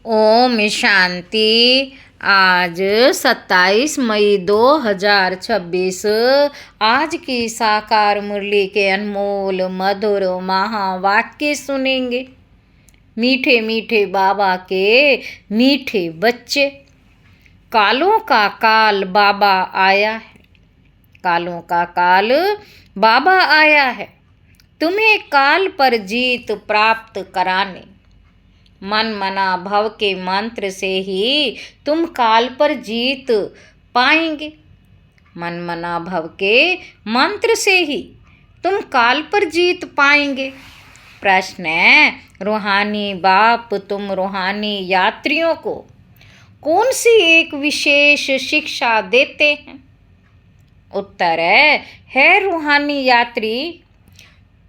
ओम शांति। आज 27 मई 2026 आज की साकार मुरली के अनमोल मधुर महावाक्य सुनेंगे। मीठे मीठे बाबा के मीठे बच्चे। कालों का काल बाबा आया है। कालों का काल बाबा आया है तुम्हें काल पर जीत प्राप्त कराने। मन मना भव के मंत्र से ही तुम काल पर जीत पाएंगे। मन मना भव के मंत्र से ही तुम काल पर जीत पाएंगे। प्रश्न है, रूहानी बाप तुम रूहानी यात्रियों को कौन सी एक विशेष शिक्षा देते हैं? उत्तर है रूहानी यात्री,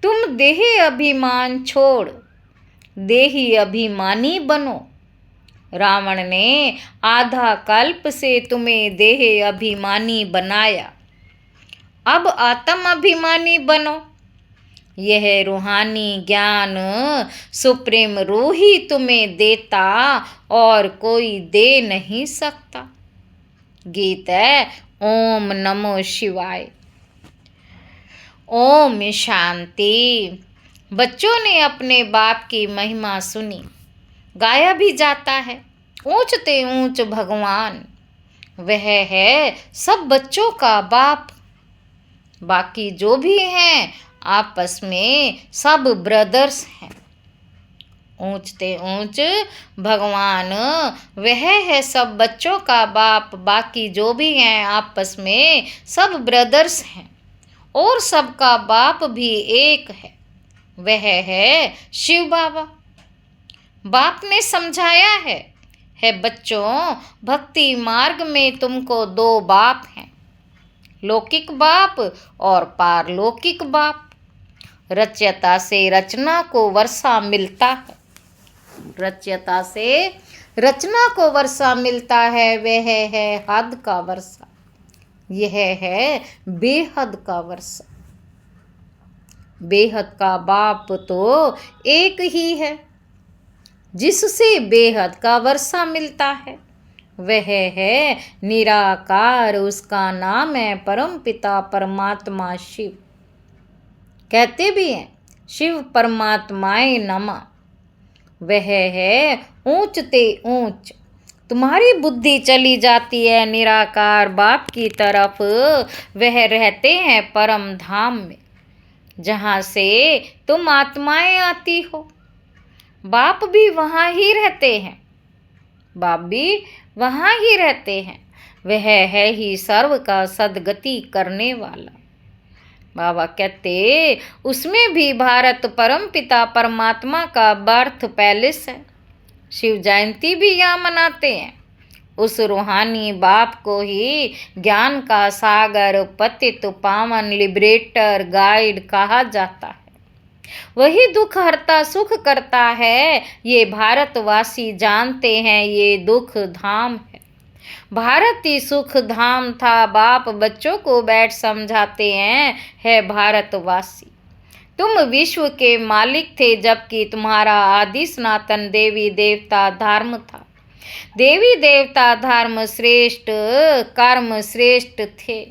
तुम देह अभिमान छोड़ देही अभिमानी बनो। रावण ने आधा कल्प से तुम्हें देह अभिमानी बनाया, अब आत्म अभिमानी बनो। यह रूहानी ज्ञान सुप्रीम रूह ही तुम्हें देता और कोई दे नहीं सकता। गीत है ओम नमो शिवाय। ओम शांति। बच्चों ने अपने बाप की महिमा सुनी, गाया भी जाता है ऊंचते ऊंच भगवान। वह है सब बच्चों का बाप, बाकी जो भी हैं आपस में सब ब्रदर्स हैं। ऊंचते ऊंच भगवान वह है सब बच्चों का बाप, बाकी जो भी हैं आपस में सब ब्रदर्स हैं। और सबका बाप भी एक है, वह है शिव बाबा। बाप ने समझाया है बच्चों, भक्ति मार्ग में तुमको दो बाप हैं, लौकिक बाप और पारलौकिक बाप। रचयिता से रचना को वर्षा मिलता है, रचयिता से रचना को वर्षा मिलता है, वह है हद का वर्षा, यह है बेहद का वर्षा। बेहद का बाप तो एक ही है, जिससे बेहद का वर्षा मिलता है, वह है निराकार। उसका नाम है परम पिता परमात्मा शिव। कहते भी हैं शिव परमात्माए नमः। वह है ऊंचते ऊंच। तुम्हारी बुद्धि चली जाती है निराकार बाप की तरफ, वह रहते हैं परम धाम में, जहाँ से तुम आत्माएं आती हो। बाप भी वहाँ ही रहते हैं, बाप भी वहाँ ही रहते हैं। वह है ही सर्व का सदगति करने वाला। बाबा कहते उसमें भी भारत परम पिता परमात्मा का बर्थ पैलेस है। शिव जयंती भी यहाँ मनाते हैं। उस रूहानी बाप को ही ज्ञान का सागर, पतित पावन, लिबरेटर, गाइड कहा जाता है। वही दुख हरता सुख करता है, ये भारतवासी जानते हैं, ये दुख धाम है। भारत ही सुख धाम था, बाप बच्चों को बैठ समझाते हैं, है भारतवासी। तुम विश्व के मालिक थे, जबकि तुम्हारा आदि सनातन देवी देवता धर्म था। देवी देवता धर्म श्रेष्ठ, कर्म श्रेष्ठ थे।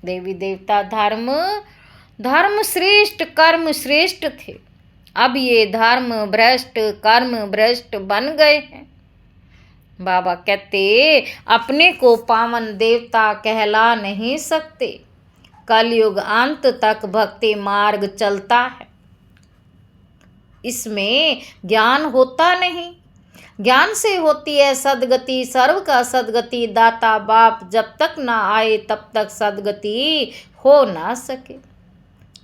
देवी देवता धर्म श्रेष्ठ, कर्म श्रेष्ठ थे। अब ये धर्म भ्रष्ट, कर्म भ्रष्ट बन गए हैं। बाबा कहते अपने को पावन देवता कहला नहीं सकते। कलयुग अंत तक भक्ति मार्ग चलता है, इसमें ज्ञान होता नहीं। ज्ञान से होती है सदगति, सर्व का सदगति दाता बाप जब तक ना आए तब तक सदगति हो ना सके।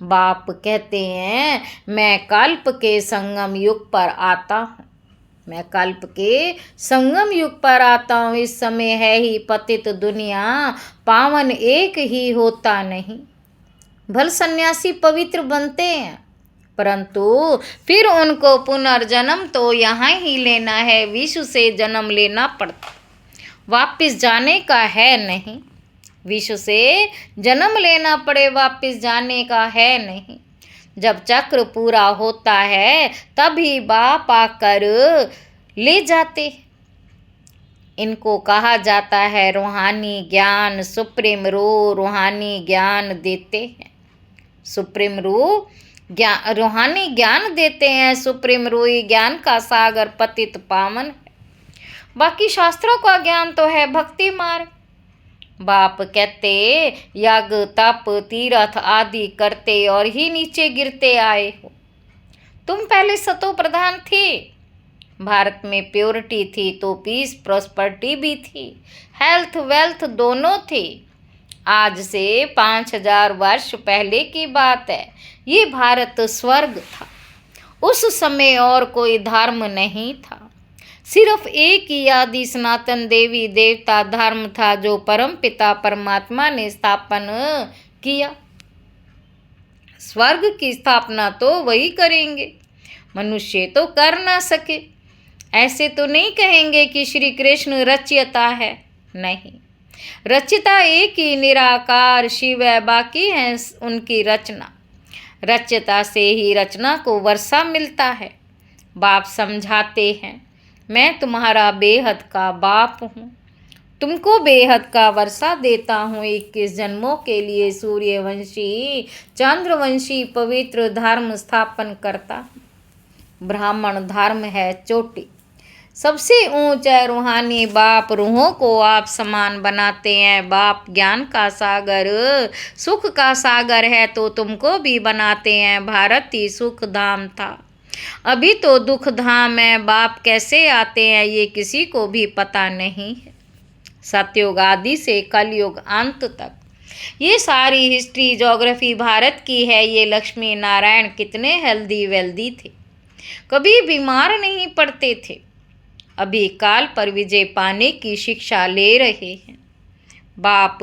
बाप कहते हैं मैं कल्प के संगम युग पर आता हूँ, मैं कल्प के संगम युग पर आता हूँ। इस समय है ही पतित दुनिया, पावन एक ही होता नहीं। भल सन्यासी पवित्र बनते हैं, परंतु फिर उनको पुनर्जन्म तो यहाँ ही लेना है, विश्व से जन्म लेना पड़ता, वापिस जाने का है नहीं। विश्व से जन्म लेना पड़े, वापिस जाने का है नहीं। जब चक्र पूरा होता है तभी बाप आकर ले जाते। इनको कहा जाता है रूहानी ज्ञान। सुप्रीम रूह रूहानी ज्ञान देते हैं। सुप्रीम रूह रूहानी ज्ञान देते हैं। सुप्रीम रूह ही ज्ञान का सागर पतित पावन है। बाकी शास्त्रों का ज्ञान तो है भक्ति मार्ग। बाप कहते यज्ञ तप तीर्थ आदि करते और ही नीचे गिरते आए हो। तुम पहले सतो प्रधान थे। भारत में प्योरिटी थी तो पीस प्रॉस्पर्टी भी थी, हेल्थ वेल्थ दोनों थे। आज से 5000 वर्ष पहले की बात है। ये भारत स्वर्ग था। उस समय और कोई धर्म नहीं था। सिर्फ एक ही आदि सनातन देवी देवता धर्म था जो परम पिता परमात्मा ने स्थापन किया। स्वर्ग की स्थापना तो वही करेंगे, मनुष्य तो कर ना सके। ऐसे तो नहीं कहेंगे कि श्री कृष्ण रचयिता है, नहीं। रचयिता एक ही निराकार शिव है, बाकी है उनकी रचना। रचयिता से ही रचना को वर्षा मिलता है। बाप समझाते हैं मैं तुम्हारा बेहद का बाप हूँ, तुमको बेहद का वर्षा देता हूँ। 21 जन्मों के लिए सूर्यवंशी चंद्रवंशी पवित्र धर्म स्थापन करता। ब्राह्मण धर्म है चोटी, सबसे ऊंचा रूहानी बाप। रूहों को आप समान बनाते हैं। बाप ज्ञान का सागर सुख का सागर है तो तुमको भी बनाते हैं। भारत ही सुख धाम था, अभी तो दुख धाम है। बाप कैसे आते हैं ये किसी को भी पता नहीं है। सतयुग आदि से कलयुग अंत तक ये सारी हिस्ट्री ज्योग्राफी भारत की है। ये लक्ष्मी नारायण कितने हेल्दी वेल्दी थे, कभी बीमार नहीं पड़ते थे। अभी काल पर विजय पाने की शिक्षा ले रहे हैं। बाप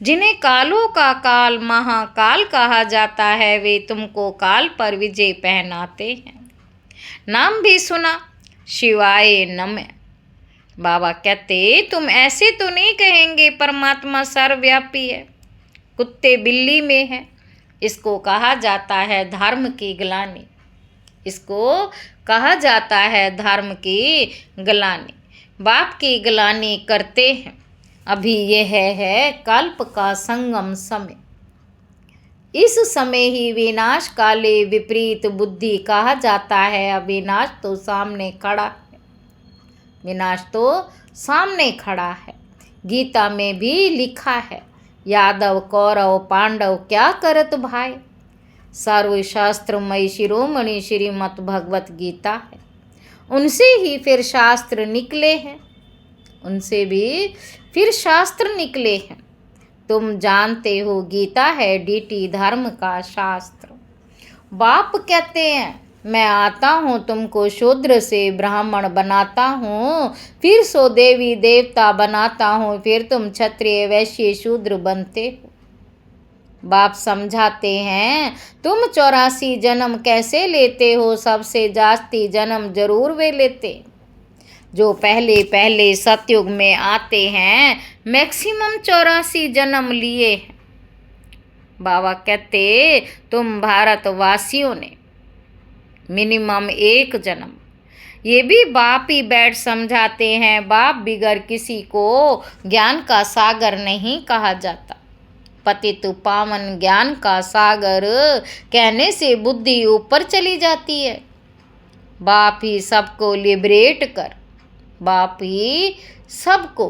जिन्हें कालों का काल महाकाल कहा जाता है, वे तुमको काल पर विजय पहनाते हैं। नाम भी सुना, शिवाय नमः। बाबा कहते तुम ऐसे तो नहीं कहेंगे परमात्मा सर्वव्यापी है, कुत्ते बिल्ली में है। इसको कहा जाता है धर्म की ग्लानि। इसको कहा जाता है धर्म की ग्लानि। बाप की ग्लानि करते हैं। अभी यह है कल्प का संगम समय। इस समय ही विनाश काले विपरीत बुद्धि कहा जाता है। अविनाश तो सामने खड़ा है, विनाश तो सामने खड़ा है। गीता में भी लिखा है, यादव कौरव पांडव क्या करत भाई। सर्वशास्त्रमयी शिरोमणि श्रीमद् भगवत गीता है। उनसे ही फिर शास्त्र निकले हैं, उनसे भी फिर शास्त्र निकले हैं। तुम जानते हो गीता है डीटी धर्म का शास्त्र। बाप कहते हैं मैं आता हूँ तुमको शूद्र से ब्राह्मण बनाता हूँ, फिर सो देवी देवता बनाता हूँ, फिर तुम क्षत्रिय वैश्य शूद्र बनते हो। बाप समझाते हैं तुम 84 जन्म कैसे लेते हो, सबसे जास्ती जन्म जरूर वे लेते जो पहले पहले सतयुग में आते हैं। मैक्सिमम 84 जन्म लिए हैं। बाबा कहते तुम भारतवासियों ने मिनिमम 1 जन्म। ये भी बाप ही बैठ समझाते हैं। बाप बिगर किसी को ज्ञान का सागर नहीं कहा जाता। पतित पावन ज्ञान का सागर कहने से बुद्धि ऊपर चली जाती है। बाप ही सबको लिबरेट कर, बाप ही सबको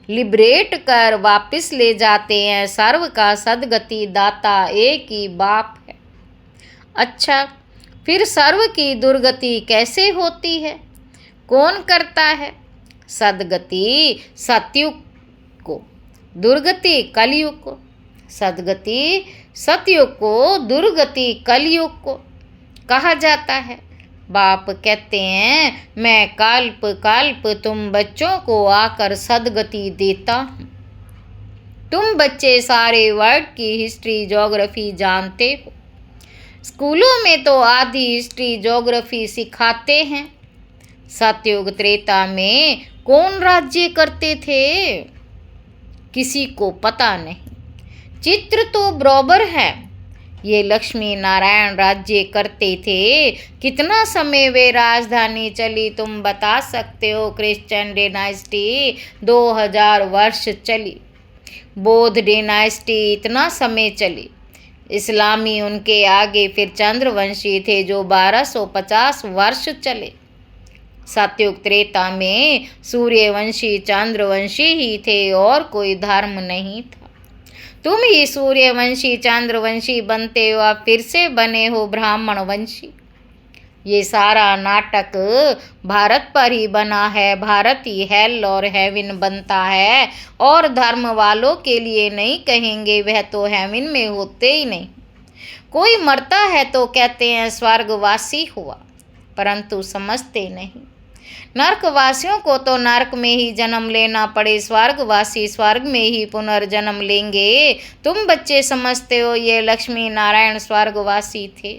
लिबरेट कर वापस ले जाते हैं। सर्व का सदगति दाता एक ही बाप है। अच्छा, फिर सर्व की दुर्गति कैसे होती है, कौन करता है? सदगति सतयुग को, दुर्गति कलयुग को। सदगति सतयुग को, दुर्गति कलयुग को कहा जाता है। बाप कहते हैं मैं कल्प कल्प तुम बच्चों को आकर सदगति देता हूँ। तुम बच्चे सारे वर्ल्ड की हिस्ट्री ज्योग्राफी जानते हो। स्कूलों में तो आधी हिस्ट्री ज्योग्राफी सिखाते हैं। सतयुग त्रेता में कौन राज्य करते थे, किसी को पता नहीं। चित्र तो बराबर है, ये लक्ष्मी नारायण राज्य करते थे। कितना समय वे राजधानी चली तुम बता सकते हो? क्रिश्चियन डायनेस्टी 2000 वर्ष चली। बौद्ध डायनेस्टी इतना समय चली। इस्लामी उनके आगे। फिर चंद्रवंशी थे जो 1250 वर्ष चले। सतयुग त्रेता में सूर्यवंशी चंद्रवंशी ही थे और कोई धर्म नहीं था। तुम ही सूर्यवंशी चंद्रवंशी बनते हो, अब फिर से बने हो ब्राह्मण वंशी। ये सारा नाटक भारत पर ही बना है। भारत ही हेल और हेवन बनता है, और धर्म वालों के लिए नहीं कहेंगे, वह तो हेवन में होते ही नहीं। कोई मरता है तो कहते हैं स्वर्गवासी हुआ, परंतु समझते नहीं। नरकवासियों को तो नरक में ही जन्म लेना पड़े, स्वर्गवासी स्वर्ग में ही पुनर्जन्म लेंगे। तुम बच्चे समझते हो ये लक्ष्मी नारायण स्वर्गवासी थे।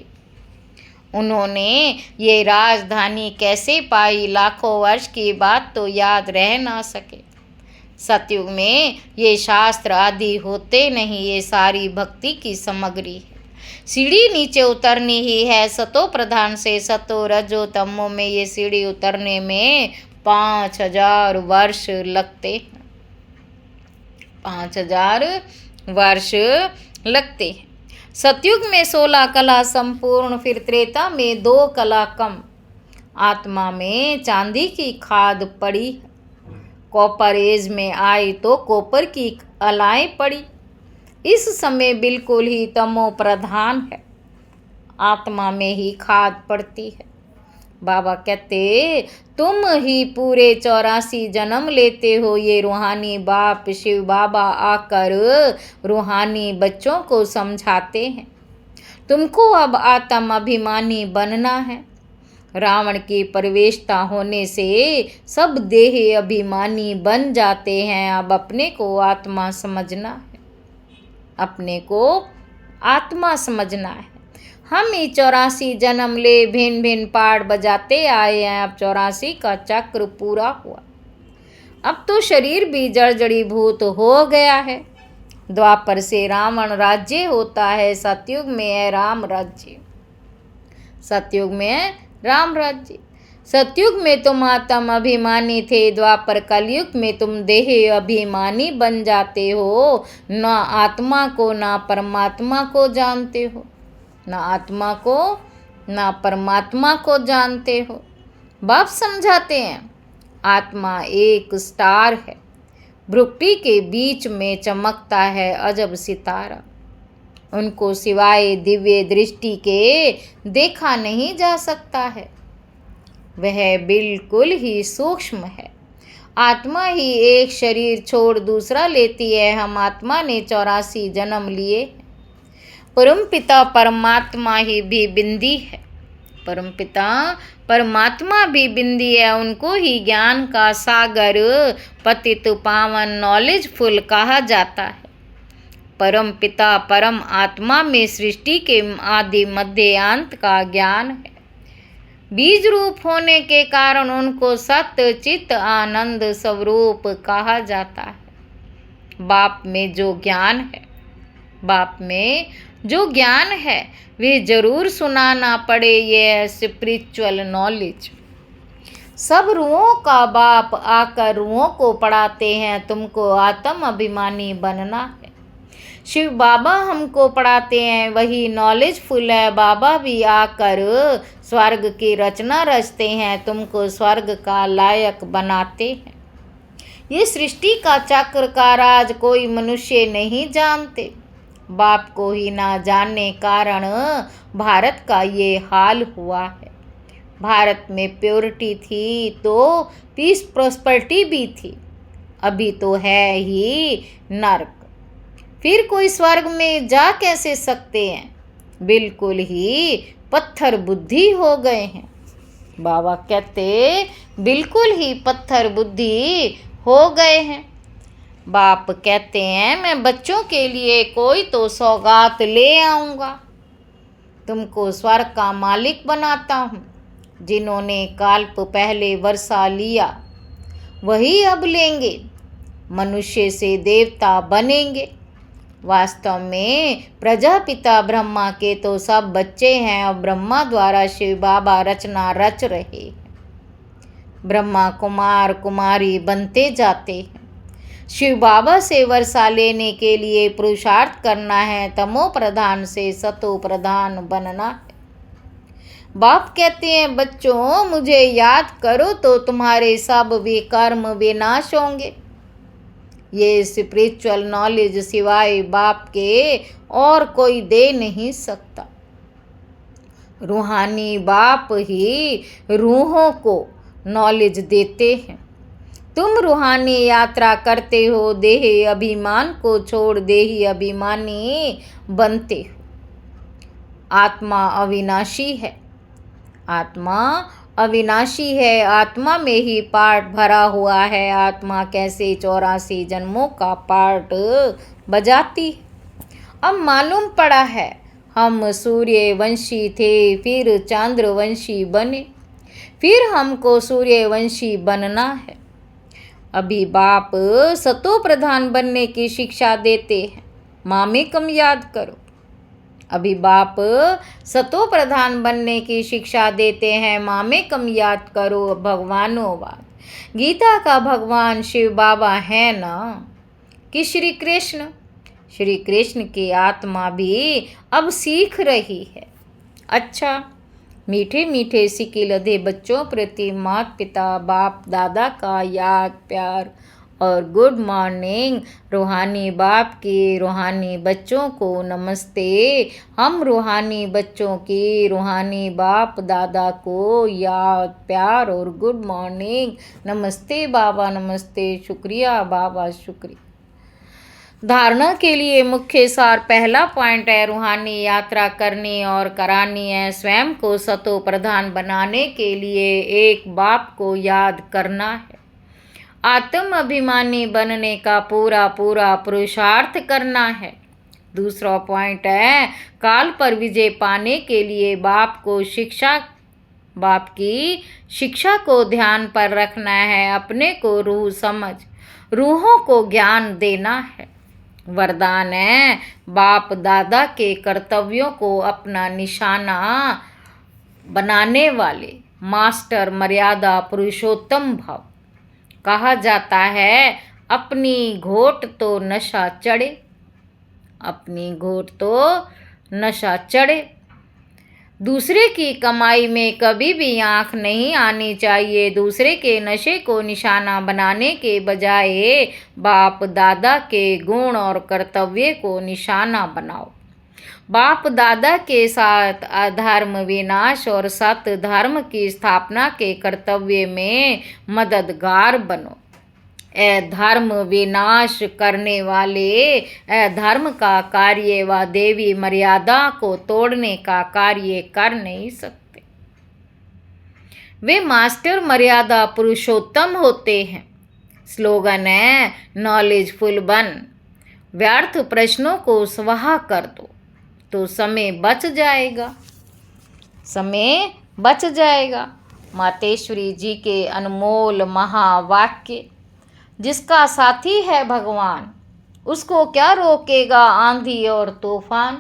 उन्होंने ये राजधानी कैसे पाई? लाखों वर्ष की बात तो याद रह ना सके। सतयुग में ये शास्त्र आदि होते नहीं, ये सारी भक्ति की सामग्री है। सीढ़ी नीचे उतरनी ही है सतो प्रधान से। सतो रजो तमो में ये सीढ़ी उतरने में 5000 वर्ष लगते हैं। 5000 वर्ष लगते हैं। सतयुग में 16 कला संपूर्ण, फिर त्रेता में 2 कला कम। आत्मा में चांदी की खाद पड़ी। कॉपर एज में आई तो कॉपर की अलाएं पड़ी। इस समय बिल्कुल ही तमो प्रधान है। आत्मा में ही खाद पड़ती है। बाबा कहते तुम ही पूरे 84 जन्म लेते हो। ये रूहानी बाप शिव बाबा आकर रूहानी बच्चों को समझाते हैं, तुमको अब आत्म अभिमानी बनना है। रावण की प्रवेशता होने से सब देह अभिमानी बन जाते हैं। अब अपने को आत्मा समझना है, अपने को आत्मा समझना है। हम ही 84 जन्म ले भिन्न भिन्न पाठ बजाते आए हैं। अब 84 का चक्र पूरा हुआ। अब तो शरीर भी जड़जड़ीभूत हो गया है। द्वापर से रावण राज्य होता है, सतयुग में है राम राज्य। सतयुग में है राम राज्य। सतयुग में तुम आत्म अभिमानी थे, द्वापर कलयुग में तुम देह अभिमानी बन जाते हो। ना आत्मा को ना परमात्मा को जानते हो, ना आत्मा को ना परमात्मा को जानते हो। बाप समझाते हैं आत्मा एक स्टार है, भ्रुकुटी के बीच में चमकता है अजब सितारा। उनको सिवाय दिव्य दृष्टि के देखा नहीं जा सकता है। वह बिल्कुल ही सूक्ष्म है। आत्मा ही एक शरीर छोड़ दूसरा लेती है। हम आत्मा ने 84 जन्म लिए। परमपिता परमात्मा ही भी बिंदी है। परमपिता परमात्मा भी बिंदी है। उनको ही ज्ञान का सागर पतित पावन नॉलेजफुल कहा जाता है। परम पिता परम आत्मा में सृष्टि के आदि मध्य अंत का ज्ञान है। बीज रूप होने के कारण उनको सत्य चित्त आनंद स्वरूप कहा जाता है। बाप में जो ज्ञान है, बाप में जो ज्ञान है वे जरूर सुनाना पड़े। ये स्पिरिचुअल नॉलेज सब रूहों का बाप आकर रूहों को पढ़ाते हैं। तुमको आत्म अभिमानी बनना है। शिव बाबा हमको पढ़ाते हैं, वही नॉलेजफुल है। बाबा भी आकर स्वर्ग की रचना रचते हैं, तुमको स्वर्ग का लायक बनाते हैं। ये सृष्टि का चक्र का राज कोई मनुष्य नहीं जानते। बाप को ही ना जानने कारण भारत का ये हाल हुआ है। भारत में प्योरिटी थी तो पीस प्रॉस्पेरिटी भी थी, अभी तो है ही नर्क। फिर कोई स्वर्ग में जा कैसे सकते हैं? बिल्कुल ही पत्थर बुद्धि हो गए हैं। बाबा कहते बिल्कुल ही पत्थर बुद्धि हो गए हैं। बाप कहते हैं मैं बच्चों के लिए कोई तो सौगात ले आऊँगा, तुमको स्वर्ग का मालिक बनाता हूँ। जिन्होंने कल्प पहले वर्षा लिया वही अब लेंगे, मनुष्य से देवता बनेंगे। वास्तव में प्रजापिता ब्रह्मा के तो सब बच्चे हैं और ब्रह्मा द्वारा शिव बाबा रचना रच रहे हैं। ब्रह्मा कुमार कुमारी बनते जाते हैं। शिव बाबा से वर्षा लेने के लिए पुरुषार्थ करना है, तमो प्रधान से सतो प्रधान बनना है। बाप कहते हैं बच्चों मुझे याद करो तो तुम्हारे सब विकर्म विनाश होंगे। ये स्पिरिचुअल नॉलेज सिवाय बाप के और कोई दे नहीं सकता। रूहानी बाप ही रूहों को नॉलेज देते हैं। तुम रूहानी यात्रा करते हो, देही अभिमान को छोड़ देही अभिमानी बनते हो। आत्मा अविनाशी है। आत्मा अविनाशी है। आत्मा में ही पार्ट भरा हुआ है। आत्मा कैसे 84 जन्मों का पार्ट बजाती है। अब मालूम पड़ा है हम सूर्यवंशी थे, फिर चंद्रवंशी बने, फिर हमको सूर्यवंशी बनना है। अभी बाप सतो प्रधान बनने की शिक्षा देते हैं। मामेकम याद करो। अभी बाप सतो प्रधान बनने की शिक्षा देते हैं। मामेकम याद करो। भगवानोवाद। गीता का भगवान शिव बाबा है ना कि श्री कृष्ण? श्री कृष्ण की आत्मा भी अब सीख रही है। अच्छा, मीठे मीठे सिक्के लदे बच्चों प्रति माता पिता बाप दादा का याद प्यार और गुड मॉर्निंग। रूहानी बाप के रूहानी बच्चों को नमस्ते। हम रूहानी बच्चों की रूहानी बाप दादा को याद प्यार और गुड मॉर्निंग। नमस्ते बाबा, नमस्ते, शुक्रिया बाबा, शुक्रिया। धारणा के लिए मुख्य सार पहला पॉइंट है रूहानी यात्रा करनी और करानी है। स्वयं को सतो प्रधान बनाने के लिए एक बाप को याद करना है। आत्म अभिमानी बनने का पूरा पूरा पुरुषार्थ करना है। दूसरा पॉइंट है काल पर विजय पाने के लिए बाप की शिक्षा को ध्यान पर रखना है। अपने को रूह समझ रूहों को ज्ञान देना है। वरदान है बाप दादा के कर्तव्यों को अपना निशाना बनाने वाले मास्टर मर्यादा पुरुषोत्तम भव। कहा जाता है अपनी घोट तो नशा चढ़े, अपनी घोट तो नशा चढ़े। दूसरे की कमाई में कभी भी आंख नहीं आनी चाहिए। दूसरे के नशे को निशाना बनाने के बजाय बाप दादा के गुण और कर्तव्य को निशाना बनाओ। बाप दादा के साथ अधर्म विनाश और सत्य धर्म की स्थापना के कर्तव्य में मददगार बनो। अधर्म विनाश करने वाले अधर्म का कार्य व देवी मर्यादा को तोड़ने का कार्य कर नहीं सकते। वे मास्टर मर्यादा पुरुषोत्तम होते हैं। स्लोगन है नॉलेजफुल बन। व्यर्थ प्रश्नों को स्वाहा कर दो तो समय बच जाएगा। समय बच जाएगा। मातेश्वरी जी के अनमोल महावाक्य। जिसका साथी है भगवान उसको क्या रोकेगा आंधी और तूफान।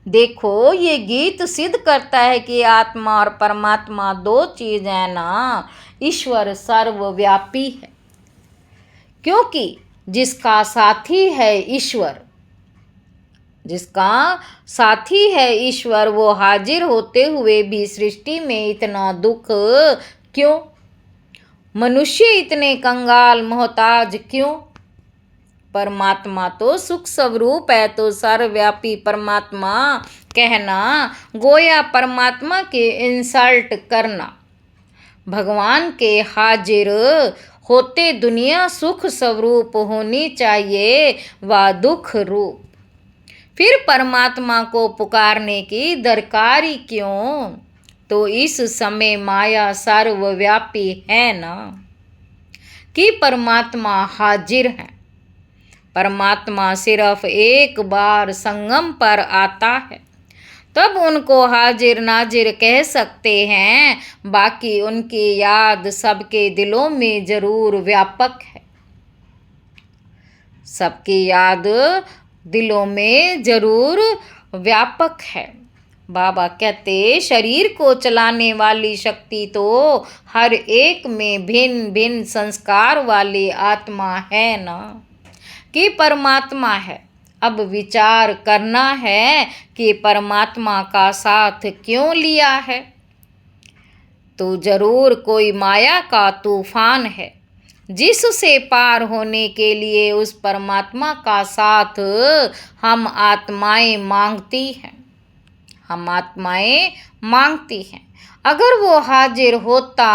देखो ये गीत सिद्ध करता है कि आत्मा और परमात्मा दो चीज़ है ना। ईश्वर सर्वव्यापी है क्योंकि जिसका साथी है ईश्वर, जिसका साथी है ईश्वर, वो हाजिर होते हुए भी सृष्टि में इतना दुख क्यों? मनुष्य इतने कंगाल मोहताज क्यों? परमात्मा तो सुख स्वरूप है, तो सर्वव्यापी परमात्मा कहना गोया परमात्मा के इंसल्ट करना। भगवान के हाजिर होते दुनिया सुख स्वरूप होनी चाहिए व दुख रूप। फिर परमात्मा को पुकारने की दरकारी क्यों? तो इस समय माया सर्वव्यापी है ना कि परमात्मा हाजिर है। परमात्मा सिर्फ एक बार संगम पर आता है तब उनको हाजिर नाजिर कह सकते हैं। बाकी उनकी याद सबके दिलों में जरूर व्यापक है। सबकी याद दिलों में जरूर व्यापक है। बाबा कहते शरीर को चलाने वाली शक्ति तो हर एक में भिन्न भिन्न संस्कार वाली आत्मा है ना, कि परमात्मा है। अब विचार करना है कि परमात्मा का साथ क्यों लिया है, तो जरूर कोई माया का तूफान है जिससे पार होने के लिए उस परमात्मा का साथ हम आत्माएं मांगती हैं। हम आत्माएं मांगती हैं। अगर वो हाजिर होता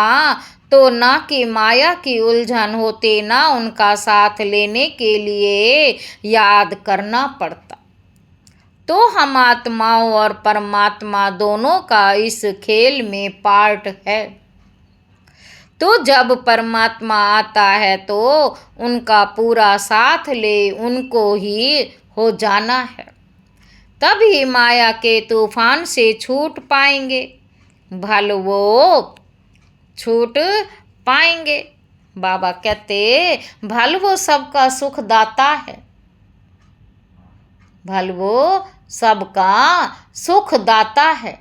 तो ना कि माया की उलझन होते, ना उनका साथ लेने के लिए याद करना पड़ता। तो हम आत्माओं और परमात्मा दोनों का इस खेल में पार्ट है। तो जब परमात्मा आता है तो उनका पूरा साथ ले उनको ही हो जाना है, तभी माया के तूफान से छूट पाएंगे, भल वो छूट पाएंगे। बाबा कहते भल वो सबका सुख दाता है, भल वो सबका सुख दाता है,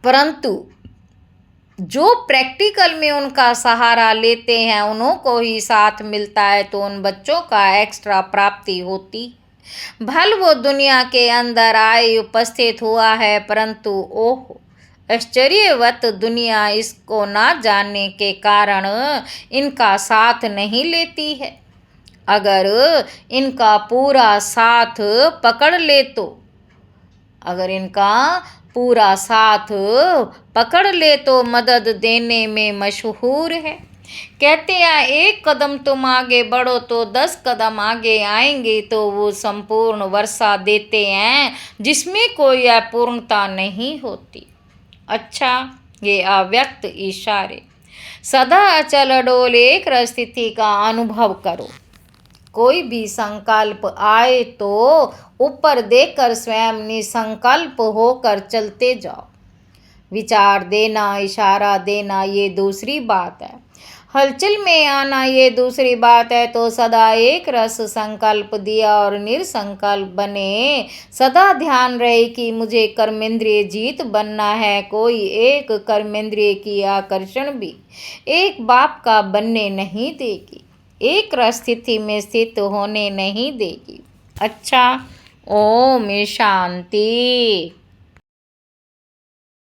परंतु जो प्रैक्टिकल में उनका सहारा लेते हैं उन्हों को ही साथ मिलता है, तो उन बच्चों का एक्स्ट्रा प्राप्ति होती। भल वो दुनिया के अंदर आए उपस्थित हुआ है, परंतु ओह आश्चर्यवत दुनिया इसको ना जानने के कारण इनका साथ नहीं लेती है। अगर इनका पूरा साथ पकड़ ले तो, अगर इनका पूरा साथ पकड़ ले तो मदद देने में मशहूर है। कहते हैं एक कदम तुम आगे बढ़ो तो 10 कदम आगे आएंगे, तो वो संपूर्ण वर्षा देते हैं जिसमें कोई अपूर्णता नहीं होती। अच्छा, ये अव्यक्त इशारे सदा अचल अडोल एक स्थिति का अनुभव करो। कोई भी संकल्प आए तो ऊपर देखकर स्वयं निसंकल्प होकर चलते जाओ। विचार देना, इशारा देना ये दूसरी बात है, हलचल में आना ये दूसरी बात है। तो सदा एक रस संकल्प दिया और निरसंकल्प बने। सदा ध्यान रहे कि मुझे कर्मेंद्रिय जीत बनना है। कोई एक कर्मेंद्रिय की आकर्षण भी एक बाप का बनने नहीं देगी, एक रस स्थिति में स्थित होने नहीं देगी। अच्छा, ओम शांति।